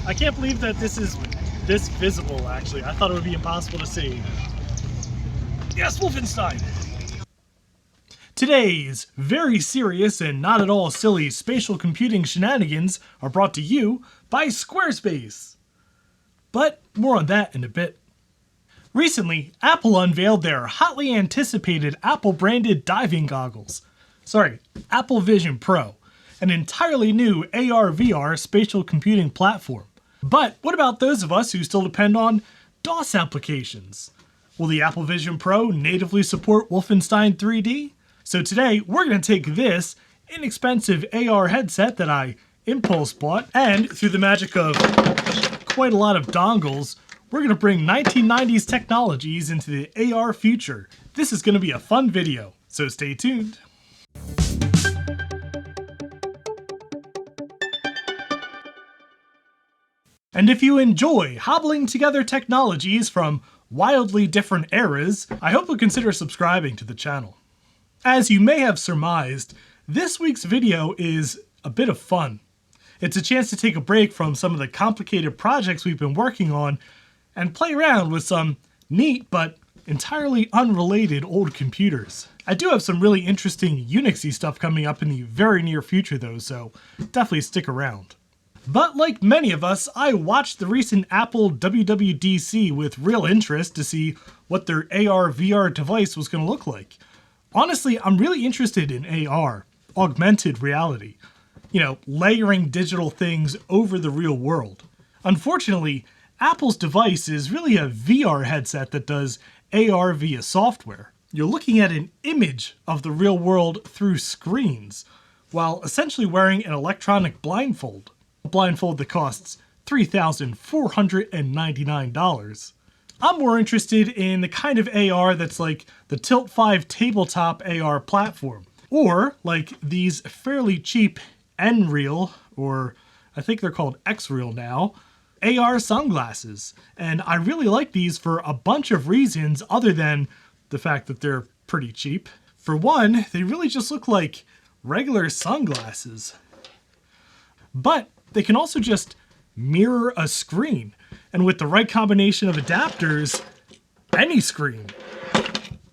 I can't believe that this is this visible, actually. I thought it would be impossible to see. Yes, Wolfenstein! Today's very serious and not at all silly spatial computing shenanigans are brought to you by Squarespace. But more on that in a bit. Recently, Apple unveiled their hotly anticipated Apple-branded diving goggles. Sorry, Apple Vision Pro, an entirely new AR/VR spatial computing platform. But what about those of us who still depend on DOS applications? Will the Apple Vision Pro natively support Wolfenstein 3D? So today, we're going to take this inexpensive AR headset that I impulse bought, and through the magic of quite a lot of dongles, we're going to bring 1990s technologies into the AR future. This is going to be a fun video, so stay tuned. And if you enjoy hobbling together technologies from wildly different eras, I hope you'll consider subscribing to the channel. As you may have surmised, this week's video is a bit of fun. It's a chance to take a break from some of the complicated projects we've been working on and play around with some neat but entirely unrelated old computers. I do have some really interesting Unixy stuff coming up in the very near future though, so definitely stick around. But like many of us, I watched the recent Apple WWDC with real interest to see what their AR/VR device was going to look like. Honestly, I'm really interested in AR, augmented reality. You know, layering digital things over the real world. Unfortunately, Apple's device is really a VR headset that does AR via software. You're looking at an image of the real world through screens, while essentially wearing an electronic blindfold. A blindfold that costs $3,499. I'm more interested in the kind of AR that's like the Tilt 5 tabletop AR platform, or like these fairly cheap Nreal, or I think they're called Xreal now, AR sunglasses. And I really like these for a bunch of reasons other than the fact that they're pretty cheap. For one, they really just look like regular sunglasses. But they can also just mirror a screen, and with the right combination of adapters, any screen,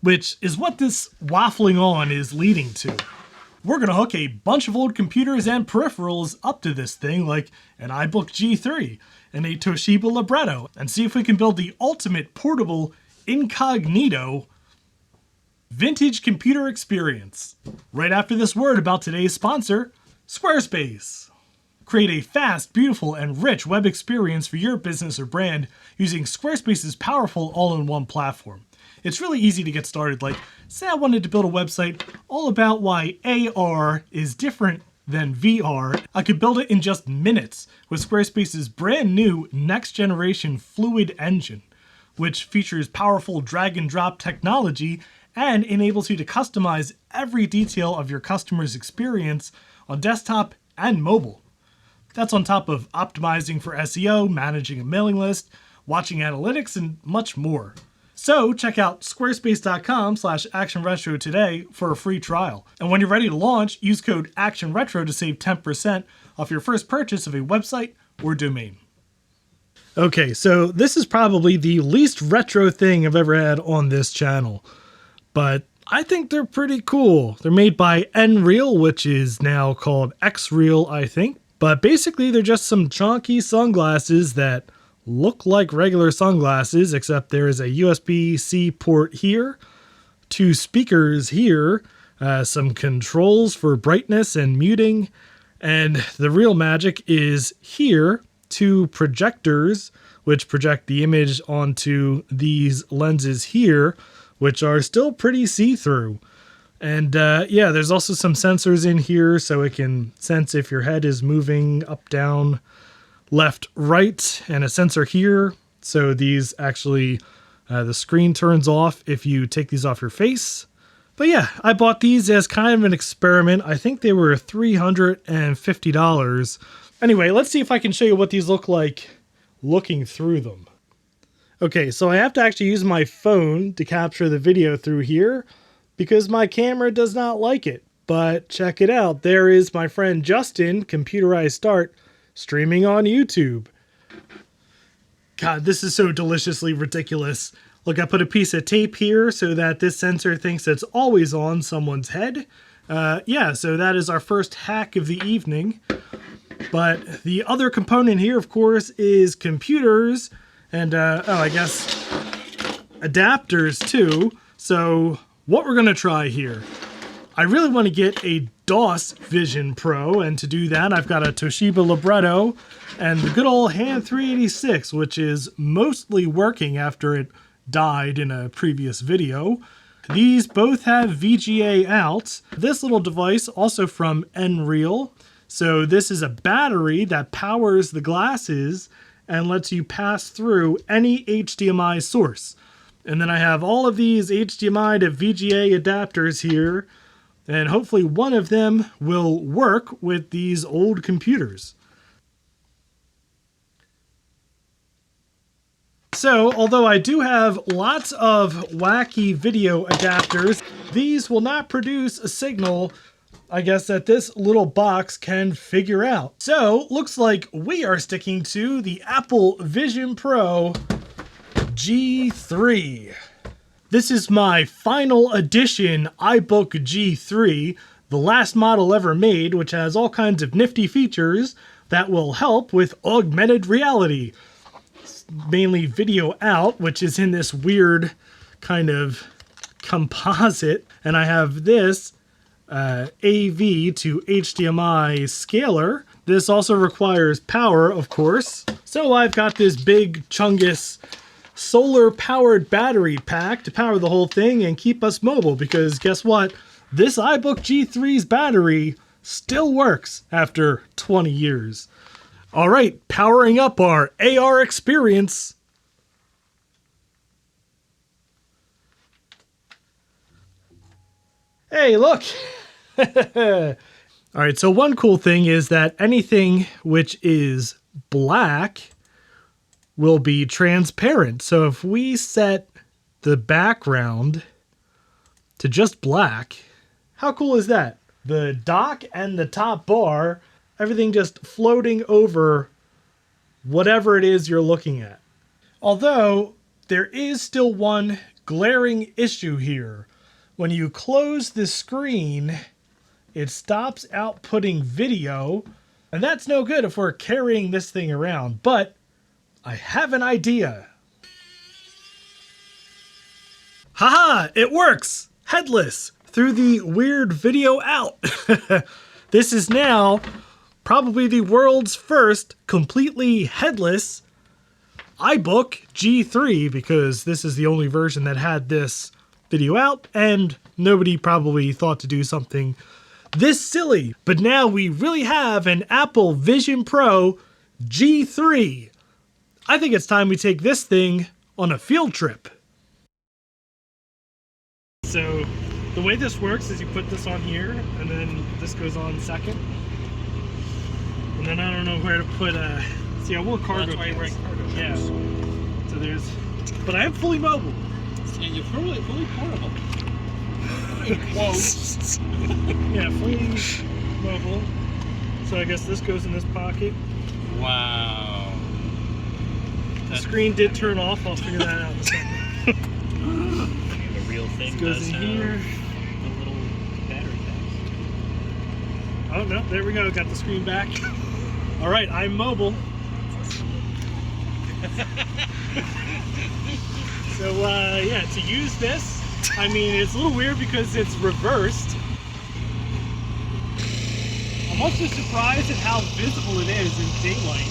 which is what this waffling on is leading to. We're gonna hook a bunch of old computers and peripherals up to this thing, like an iBook G3 and a Toshiba Libretto, and see if we can build the ultimate portable, incognito, vintage computer experience. Right after this word about today's sponsor, Squarespace. Create a fast, beautiful, and rich web experience for your business or brand using Squarespace's powerful all-in-one platform. It's really easy to get started. Like, say I wanted to build a website all about why AR is different than VR. I could build it in just minutes with Squarespace's brand new next-generation Fluid engine, which features powerful drag-and-drop technology and enables you to customize every detail of your customer's experience on desktop and mobile. That's on top of optimizing for SEO, managing a mailing list, watching analytics, and much more. So check out squarespace.com/actionretro today for a free trial. And when you're ready to launch, use code ActionRetro to save 10% off your first purchase of a website or domain. Okay, so this is probably the least retro thing I've ever had on this channel, but I think they're pretty cool. They're made by Nreal, which is now called Xreal, I think. But basically, they're just some chunky sunglasses that look like regular sunglasses, except there is a USB-C port here, two speakers here, some controls for brightness and muting, and the real magic is here, two projectors, which project the image onto these lenses here, which are still pretty see-through. And yeah, there's also some sensors in here so it can sense if your head is moving up, down, left, right, and a sensor here. So these actually, the screen turns off if you take these off your face. But yeah, I bought these as kind of an experiment. I think they were $350. Anyway, let's see if I can show you what these look like looking through them. Okay, so I have to actually use my phone to capture the video through here, because my camera does not like it. But check it out. There is my friend Justin, Computerized Start, streaming on YouTube. God, this is so deliciously ridiculous. Look, I put a piece of tape here so that this sensor thinks it's always on someone's head. Yeah, so that is our first hack of the evening. But the other component here, of course, is computers and, I guess, adapters too. So what we're going to try here, I really want to get a DOS Vision Pro, and to do that, I've got a Toshiba Libretto and the good old Hand 386, which is mostly working after it died in a previous video. These both have VGA outs. This little device also from Nreal. So this is a battery that powers the glasses and lets you pass through any HDMI source. And then I have all of these HDMI to VGA adapters here, and hopefully one of them will work with these old computers. So, although I do have lots of wacky video adapters, these will not produce a signal, I guess, that this little box can figure out. So, looks like we are sticking to the Apple Vision Pro G3. This is my final edition iBook G3, the last model ever made, which has all kinds of nifty features that will help with augmented reality. Mainly video out, which is in this weird kind of composite. And I have this AV to HDMI scaler. This also requires power, of course. So I've got this big Chungus solar powered battery pack to power the whole thing and keep us mobile, because guess what? This iBook G3's battery still works after 20 years. All right, powering up our AR experience. Hey, look. All right, so one cool thing is that anything which is black will be transparent. So if we set the background to just black, how cool is that? The dock and the top bar, everything just floating over whatever it is you're looking at. Although there is still one glaring issue here. When you close the screen, it stops outputting video, and that's no good if we're carrying this thing around. But I have an idea. Haha, it works! Headless, through the weird video out. This is now probably the world's first completely headless iBook G3, because this is the only version that had this video out, and nobody probably thought to do something this silly. But now we really have an Apple Vision Pro G3. I think it's time we take this thing on a field trip. So the way this works is you put this on here, and then this goes on second. And then I don't know where to put see, I wore cargo pants. That's why you're wearing cargo pants. Yeah. So there's, but I am fully mobile. And you're fully portable. Quotes. Yeah, fully mobile. So I guess this goes in this pocket. Wow. The screen did turn off. I'll figure that out in a second. The real thing this goes in here. A little battery pack. Oh no, there we go. Got the screen back. All right, I'm mobile. So yeah, to use this, I mean, it's a little weird because it's reversed. I'm also surprised at how visible it is in daylight.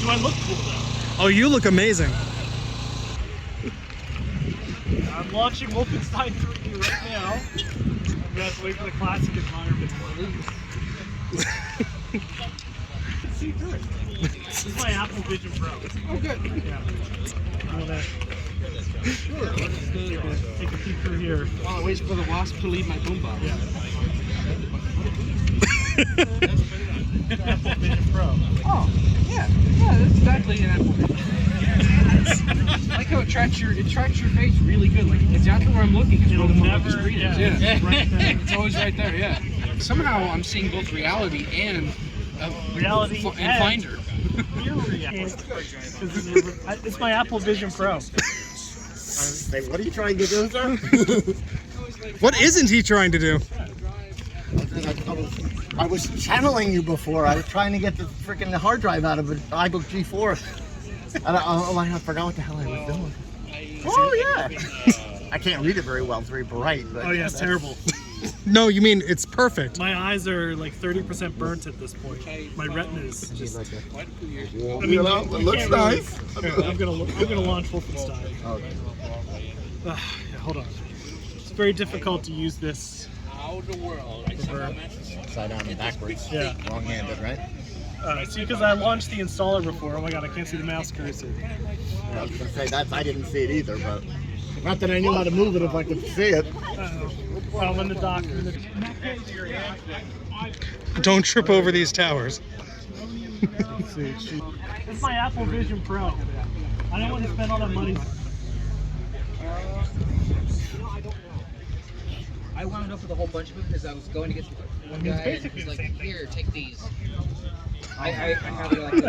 Do I look cool though? Oh, you look amazing. I'm launching Wolfenstein 3 right now. I'm gonna have to wait for the classic environment to release. See through it. This is my Apple Vision Pro. Oh, good. Yeah. You wanna take a peek through here? While I wait for the wasp to leave my boombox. Yeah. Apple Vision Pro. Oh, yeah. Yeah, that's exactly an Apple Vision. I like how it tracks your face really good. Like, exactly where I'm looking is where the never, screen is. Yeah. Right there. It's always right there, yeah. Somehow I'm seeing both reality and reality and Finder. It's my Apple Vision Pro. What are you trying to do, sir? What isn't he trying to do? I was channeling you before. I was trying to get the freaking hard drive out of an iBook G4. And I forgot what the hell I was doing. Oh, yeah. I can't read it very well. It's very bright. But Oh yeah, it's terrible. No, you mean it's perfect. My eyes are like 30% burnt at this point. My retina is just. Like I mean, it looks nice. I'm gonna launch Wolfenstein. Okay. Yeah, hold on. It's very difficult to use this. Upside down and backwards. Yeah. Wrong-handed, right? See, because I launched the installer before. Oh my god, I can't see the mouse cursor. I was gonna say that I didn't see it either, but not that I knew how to move it if I could see it. Well, in the dock. Don't trip over these towers. This is my Apple Vision Pro. I don't want to spend all that money. I wound up with a whole bunch of them because I was going to get one guy and he's like, here, take these. I have it like in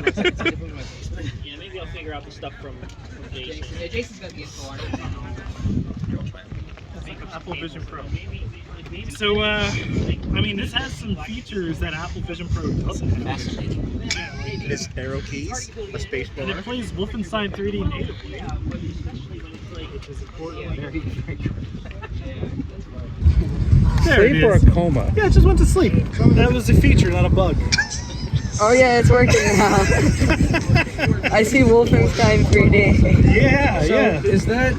my basement. Yeah, maybe I'll figure out the stuff from Jason. Yeah, Jason's got the info on it. Apple Vision Pro. So, I mean, this has some features that Apple Vision Pro doesn't have. This arrow keys, a space And it bar. plays Wolfenstein 3D natively. There it is. coma. Yeah, it just went to sleep. That was a feature, not a bug. Oh yeah, it's working now. I see Wolfenstein 3D. Yeah, yeah. Is that...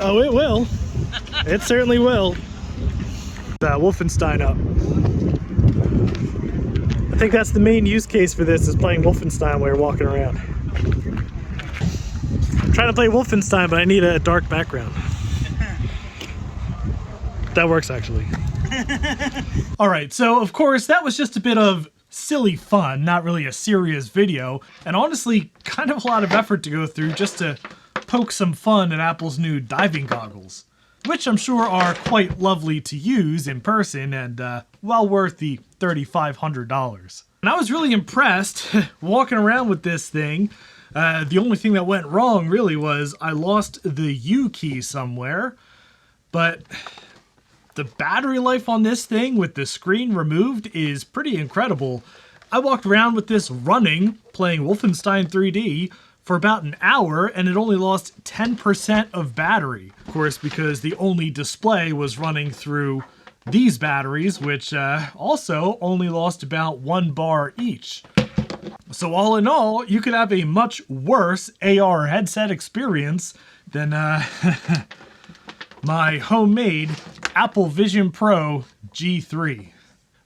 Oh, it will. It certainly will. Wolfenstein up. I think that's the main use case for this, is playing Wolfenstein while you're walking around. I'm trying to play Wolfenstein, but I need a dark background. That works, actually. All right, so of course, that was just a bit of silly fun, not really a serious video, and honestly, kind of a lot of effort to go through just to poke some fun at Apple's new diving goggles, which I'm sure are quite lovely to use in person and well worth the $3,500. And I was really impressed walking around with this thing. The only thing that went wrong really was I lost the U key somewhere, but the battery life on this thing with the screen removed is pretty incredible. I walked around with this running, playing Wolfenstein 3D, for about an hour, and it only lost 10% of battery. Of course, because the only display was running through these batteries, which also only lost about 1 bar each. So all in all, you could have a much worse AR headset experience than my homemade Apple Vision Pro G3.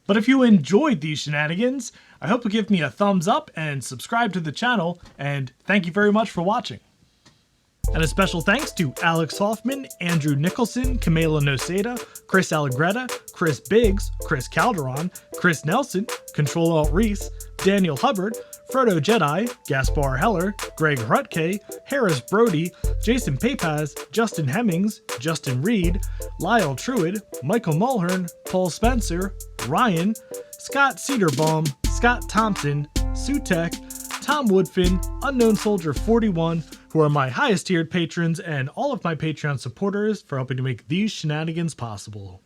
But if you enjoyed these shenanigans, I hope you give me a thumbs up and subscribe to the channel, and thank you very much for watching. And a special thanks to Alex Hoffman, Andrew Nicholson, Camila Noceda, Chris Allegretta, Chris Biggs, Chris Calderon, Chris Nelson, Control-Alt-Reese, Daniel Hubbard, Frodo Jedi, Gaspar Heller, Greg Rutke, Harris Brody, Jason Papaz, Justin Hemmings, Justin Reed, Lyle Truid, Michael Mulhern, Paul Spencer, Ryan, Scott Cedarbaum, Scott Thompson, Sutek, Tom Woodfin, Unknown Soldier 41, who are my highest tiered patrons, and all of my Patreon supporters for helping to make these shenanigans possible.